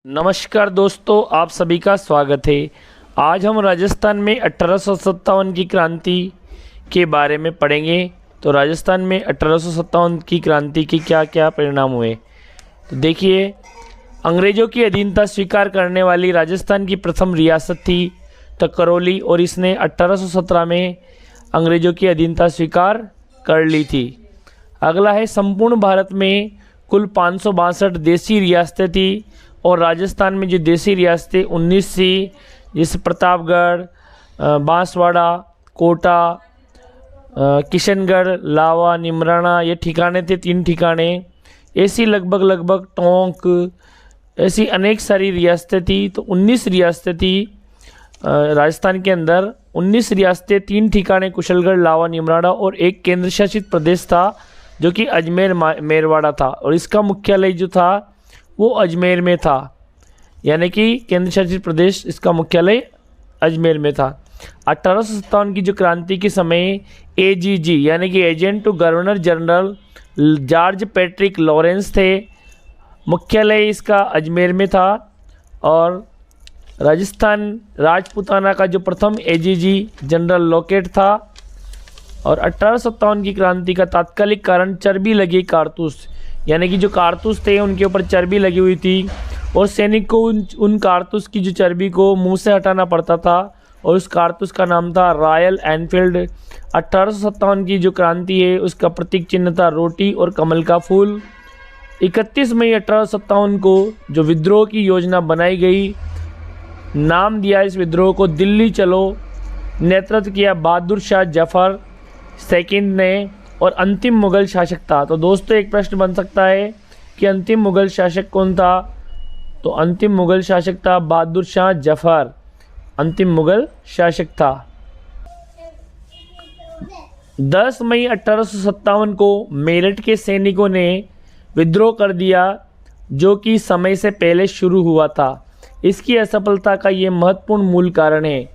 नमस्कार दोस्तों, आप सभी का स्वागत है। आज हम राजस्थान में 1857 की क्रांति के बारे में पढ़ेंगे। तो राजस्थान में 1857 की क्रांति के क्या क्या परिणाम हुए, तो देखिए। अंग्रेज़ों की अधीनता स्वीकार करने वाली राजस्थान की प्रथम रियासत थी करौली, और इसने 1817 में अंग्रेज़ों की अधीनता स्वीकार कर ली थी। अगला है, संपूर्ण भारत में कुल 562 देसी रियासतें थी, और राजस्थान में जो देसी रियासतें 19 थी, जैसे प्रतापगढ़, बांसवाड़ा, कोटा, किशनगढ़, लावा, निमराना, ये ठिकाने थे, 3 ठिकाने। ऐसी लगभग टोंक, ऐसी अनेक सारी रियासतें थी। तो 19 रियासतें थी राजस्थान के अंदर। 19 रियासतें, 3 ठिकाने कुशलगढ़, लावा, निमराना, और एक केंद्र शासित प्रदेश था जो कि अजमेर मेरवाड़ा था, और इसका मुख्यालय जो था वो अजमेर में था। यानी कि केंद्र शासित प्रदेश, इसका मुख्यालय अजमेर में था। 1857 की जो क्रांति के समय एजीजी यानी कि agent to governor general George Patrick Lawrence थे। मुख्यालय इसका अजमेर में था। और राजस्थान राजपूताना का जो प्रथम एजीजी जनरल लॉकेट था। और 1857 की क्रांति का तात्कालिक कारण चर्बी लगी कारतूस, यानी कि जो कारतूस थे उनके ऊपर चर्बी लगी हुई थी, और सैनिक को उन कारतूस की जो चर्बी को मुंह से हटाना पड़ता था, और उस कारतूस का नाम था रॉयल एनफील्ड। 1857 की जो क्रांति है उसका प्रतीक चिन्ह था रोटी और कमल का फूल। 31 मई 1857 को जो विद्रोह की योजना बनाई गई, नाम दिया इस विद्रोह को दिल्ली चलो। नेतृत्व किया बहादुर शाह जफर सेकंड ने, और अंतिम मुगल शासक था। तो दोस्तों, एक प्रश्न बन सकता है कि अंतिम मुगल शासक कौन था। तो अंतिम मुगल शासक था बहादुर शाह जफर, अंतिम मुगल शासक था। 10 मई 1857 को मेरठ के सैनिकों ने विद्रोह कर दिया, जो कि समय से पहले शुरू हुआ था। इसकी असफलता का ये महत्वपूर्ण मूल कारण है।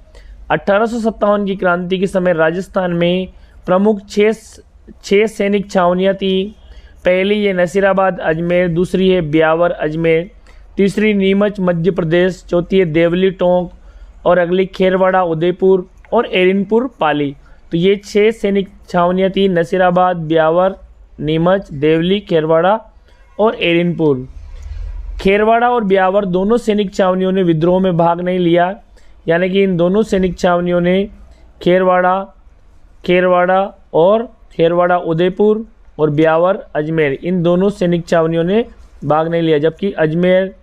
1857 की क्रांति के समय राजस्थान में प्रमुख 6 सैनिक छावनियाँ थी। पहली ये नसीराबाद अजमेर, दूसरी है ब्यावर अजमेर, तीसरी नीमच मध्य प्रदेश, चौथी है देवली टोंक, और अगली खेरवाड़ा उदयपुर, और एरिनपुर पाली। तो ये 6 सैनिक छावनियाँ थी, नसीराबाद, ब्यावर, नीमच, देवली, खेरवाड़ा और एरिनपुर। खेरवाड़ा और ब्यावर दोनों सैनिक छावनियों ने विद्रोह में भाग नहीं लिया, यानी कि इन दोनों सैनिक छावनियों ने खेरवाड़ा उदयपुर और ब्यावर अजमेर, इन दोनों सैनिक छावनियों ने भाग नहीं लिया, जबकि अजमेर,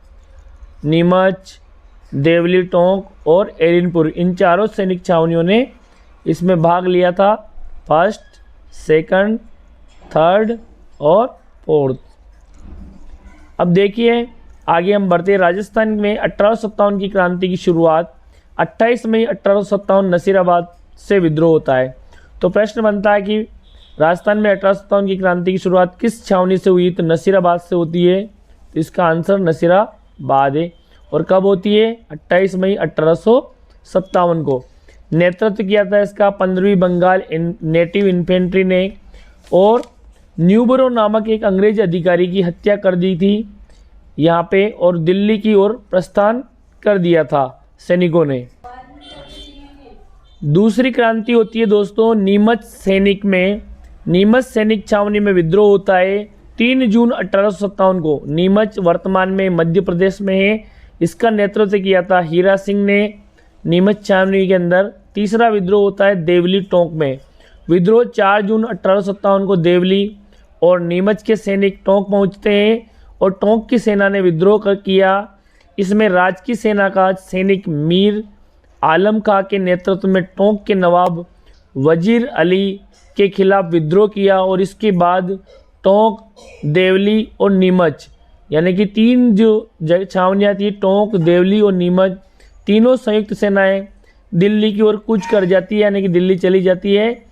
नीमच, देवली टोंक और एरिनपुर, इन चारों सैनिक छावनियों ने इसमें भाग लिया था। फर्स्ट, सेकंड, थर्ड और फोर्थ। अब देखिए आगे हम बढ़ते हैं। राजस्थान में 1857 की क्रांति की शुरुआत 28 मई 1857 नसीराबाद से विद्रोह होता है। तो प्रश्न बनता है कि राजस्थान में 1857 की क्रांति की शुरुआत किस छावनी से हुई। तो नसीराबाद से होती है। तो इसका आंसर नसीराबाद है। और कब होती है? 28 मई 1857 को। नेतृत्व किया था इसका 15वीं बंगाल नेटिव इन्फेंट्री ने, और न्यूबरो नामक एक अंग्रेज अधिकारी की हत्या कर दी थी यहाँ पे, और दिल्ली की ओर प्रस्थान कर दिया था सैनिकों ने। दूसरी क्रांति होती है दोस्तों नीमच सैनिक में। नीमच सैनिक छावनी में विद्रोह होता है 3 जून 1857 को। नीमच वर्तमान में मध्य प्रदेश में है। इसका नेतृत्व किया था हीरा सिंह ने नीमच छावनी के अंदर। तीसरा विद्रोह होता है देवली टोंक में। विद्रोह 4 जून 1857 को देवली और नीमच के सैनिक टोंक पहुंचते हैं, और टोंक की सेना ने विद्रोह किया। इसमें राज की सेना का सैनिक मीर आलम खां के नेतृत्व में टोंक के नवाब वजीर अली के खिलाफ विद्रोह किया, और इसके बाद टोंक, देवली और नीमच, यानी कि 3 जो छावनियाँ थी, टोंक, देवली और नीमच, तीनों संयुक्त सेनाएं दिल्ली की ओर कूच कर जाती है, यानी कि दिल्ली चली जाती है।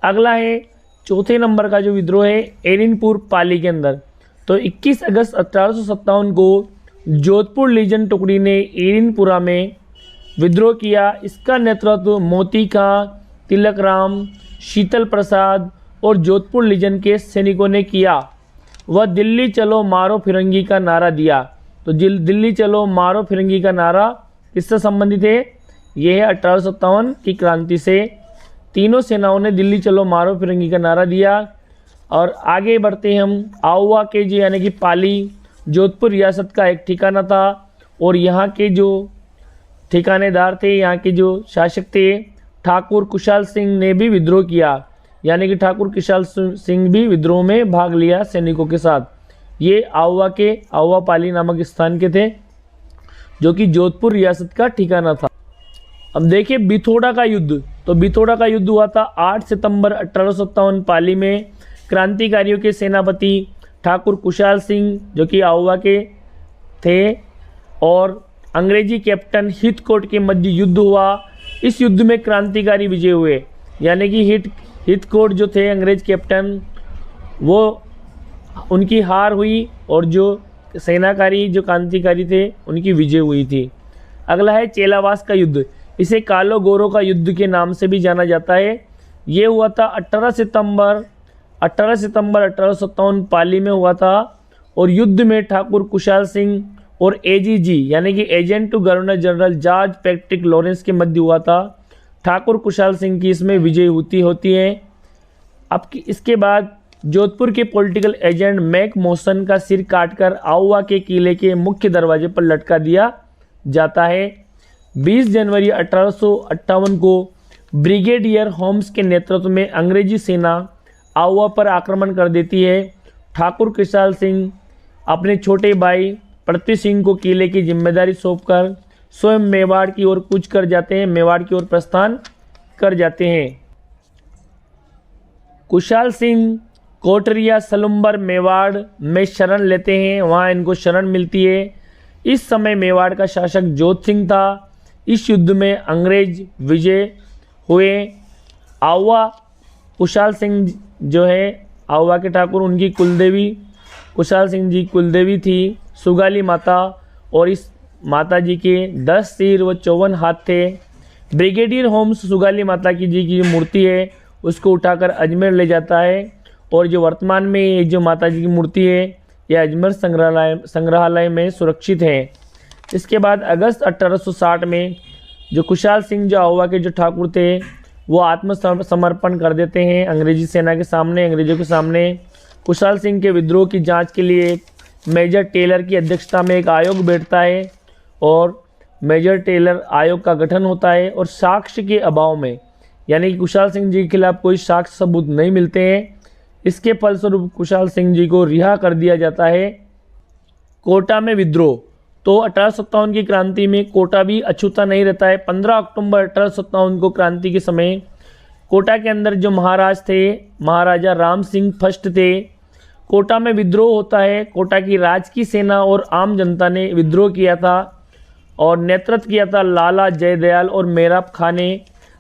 अगला है चौथे नंबर का जो विद्रोह है एरिनपुर पाली के अंदर। तो 21 अगस्त 1857 को जोधपुर लीजन टुकड़ी ने एरिनपुरा में विद्रोह किया। इसका नेतृत्व मोती खां, तिलक राम, शीतल प्रसाद और जोधपुर लीजन के सैनिकों ने किया। वह दिल्ली चलो मारो फिरंगी का नारा दिया। तो दिल्ली चलो मारो फिरंगी का नारा किससे संबंधित है? ये है 1857 की क्रांति से। तीनों सेनाओं ने दिल्ली चलो मारो फिरंगी का नारा दिया। और आगे बढ़ते हैं हम। आउवा के जो यानी कि पाली जोधपुर रियासत का एक ठिकाना था और यहाँ के जो ठिकानेदार थे, यहाँ के जो शासक थे, ठाकुर कुशाल सिंह ने भी विद्रोह किया। यानी कि ठाकुर कुशाल सिंह भी विद्रोह में भाग लिया सैनिकों के साथ। ये आउवा पाली नामक स्थान के थे जो कि जोधपुर रियासत का ठिकाना था। अब देखिए बिथोड़ा का युद्ध। तो बिथोड़ा का युद्ध हुआ था 8 सितंबर 1857 पाली में। क्रांतिकारियों के सेनापति ठाकुर कुशाल सिंह जो कि आउवा के थे और अंग्रेजी कैप्टन हिथकोट के मध्य युद्ध हुआ। इस युद्ध में क्रांतिकारी विजय हुए। यानी कि हिथकोट जो थे अंग्रेज कैप्टन, वो उनकी हार हुई और जो सेनाकारी जो क्रांतिकारी थे उनकी विजय हुई थी। अगला है चेलावास का युद्ध। इसे कालो गोरो का युद्ध के नाम से भी जाना जाता है। ये हुआ था 18 सितंबर 1857 पाली में हुआ था और युद्ध में ठाकुर कुशाल सिंह और एजीजी यानी कि agent to governor general George Patrick Lawrence के मध्य हुआ था। ठाकुर कुशाल सिंह की इसमें विजय होती है। अब इसके बाद जोधपुर के पॉलिटिकल एजेंट मैक मोसन का सिर काटकर आउवा के किले के मुख्य दरवाजे पर लटका दिया जाता है। 20 जनवरी 1858 को ब्रिगेडियर होम्स के नेतृत्व में अंग्रेजी सेना आउवा पर आक्रमण कर देती है। ठाकुर कुशाल सिंह अपने छोटे भाई पृथ्वी सिंह को किले की जिम्मेदारी सौंपकर स्वयं मेवाड़ की ओर कूच कर जाते हैं, मेवाड़ की ओर प्रस्थान कर जाते हैं। कुशाल सिंह कोटरिया सलुम्बर मेवाड़ में शरण लेते हैं, वहाँ इनको शरण मिलती है। इस समय मेवाड़ का शासक जोध सिंह था। इस युद्ध में अंग्रेज विजय हुए। आउवा कुशाल सिंह जो है आउवा के ठाकुर, उनकी कुलदेवी कुशाल सिंह जी कुलदेवी थी सुगाली माता और इस माता जी के 10 सिर व 54 हाथ थे। ब्रिगेडियर होम्स सुगाली माता की जी की मूर्ति है उसको उठाकर अजमेर ले जाता है और जो वर्तमान में ये जो माता जी की मूर्ति है यह अजमेर संग्रहालय में सुरक्षित है। इसके बाद अगस्त 1860 में जो कुशाल सिंह जो आउवा के जो ठाकुर थे वो आत्मसमर्पण कर देते हैं अंग्रेजी सेना के सामने, अंग्रेजों के सामने। कुशाल सिंह के विद्रोह की जांच के लिए मेजर टेलर की अध्यक्षता में एक आयोग बैठता है और मेजर टेलर आयोग का गठन होता है और साक्ष्य के अभाव में यानी कि कुशाल सिंह जी के खिलाफ कोई साक्ष्य सबूत नहीं मिलते हैं। इसके फलस्वरूप कुशाल सिंह जी को रिहा कर दिया जाता है। कोटा में विद्रोह। तो 1857 की क्रांति में कोटा भी अछूता नहीं रहता है। 15 अक्टूबर 1857 को क्रांति के समय कोटा के अंदर जो महाराज थे महाराजा राम सिंह फर्स्ट थे। कोटा में विद्रोह होता है। कोटा की राजकीय सेना और आम जनता ने विद्रोह किया था और नेतृत्व किया था लाला जयदयाल और मेराब खां ने।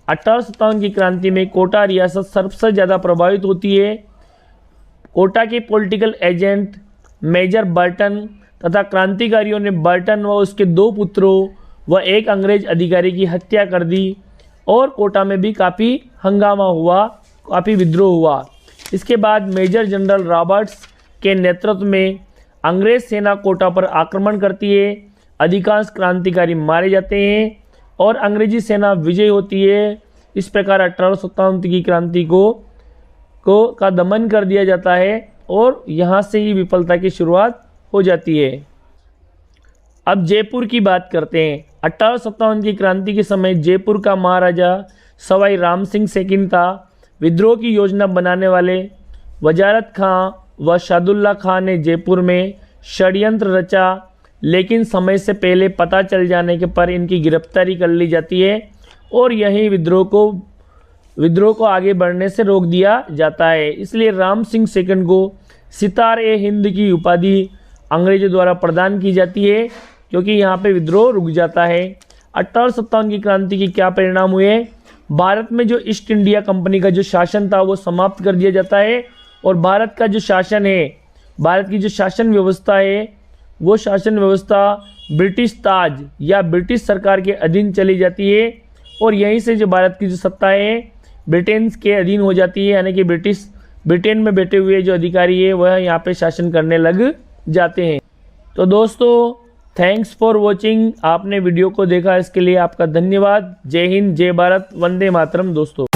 1857 की क्रांति में कोटा रियासत सबसे ज़्यादा प्रभावित होती है। कोटा के पॉलिटिकल एजेंट मेजर बर्टन तथा क्रांतिकारियों ने बर्टन व उसके 2 पुत्रों व एक अंग्रेज अधिकारी की हत्या कर दी और कोटा में भी काफ़ी हंगामा हुआ, काफ़ी विद्रोह हुआ। इसके बाद मेजर जनरल रॉबर्ट्स के नेतृत्व में अंग्रेज सेना कोटा पर आक्रमण करती है। अधिकांश क्रांतिकारी मारे जाते हैं और अंग्रेजी सेना विजय होती है। इस प्रकार 1857 की क्रांति का दमन कर दिया जाता है और यहाँ से ही विफलता की शुरुआत हो जाती है। अब जयपुर की बात करते हैं। 1857 की क्रांति के समय जयपुर का महाराजा सवाई राम सिंह सेकंड था। विद्रोह की योजना बनाने वाले वजारत खां व शादुल्ला खां ने जयपुर में षड्यंत्र रचा, लेकिन समय से पहले पता चल जाने के पर इनकी गिरफ्तारी कर ली जाती है और यही विद्रोह को आगे बढ़ने से रोक दिया जाता है। इसलिए राम सिंह सेकंड को सितार-ए-हिंद की उपाधि अंग्रेजों द्वारा प्रदान की जाती है क्योंकि यहाँ पे विद्रोह रुक जाता है। 1857 की क्रांति के क्या परिणाम हुए? भारत में जो ईस्ट इंडिया कंपनी का जो शासन था वो समाप्त कर दिया जाता है और भारत का जो शासन है, भारत की जो शासन व्यवस्था है वो शासन व्यवस्था ब्रिटिश ताज या ब्रिटिश सरकार के अधीन चली जाती है और यहीं से जो भारत की जो सत्ता है ब्रिटेन के अधीन हो जाती है। यानी कि ब्रिटेन में बैठे हुए जो अधिकारी है वह यहाँ पे शासन करने लग जाते हैं। तो दोस्तों थैंक्स फॉर वॉचिंग। आपने वीडियो को देखा इसके लिए आपका धन्यवाद। जय हिंद, जय भारत, वंदे मातरम दोस्तों।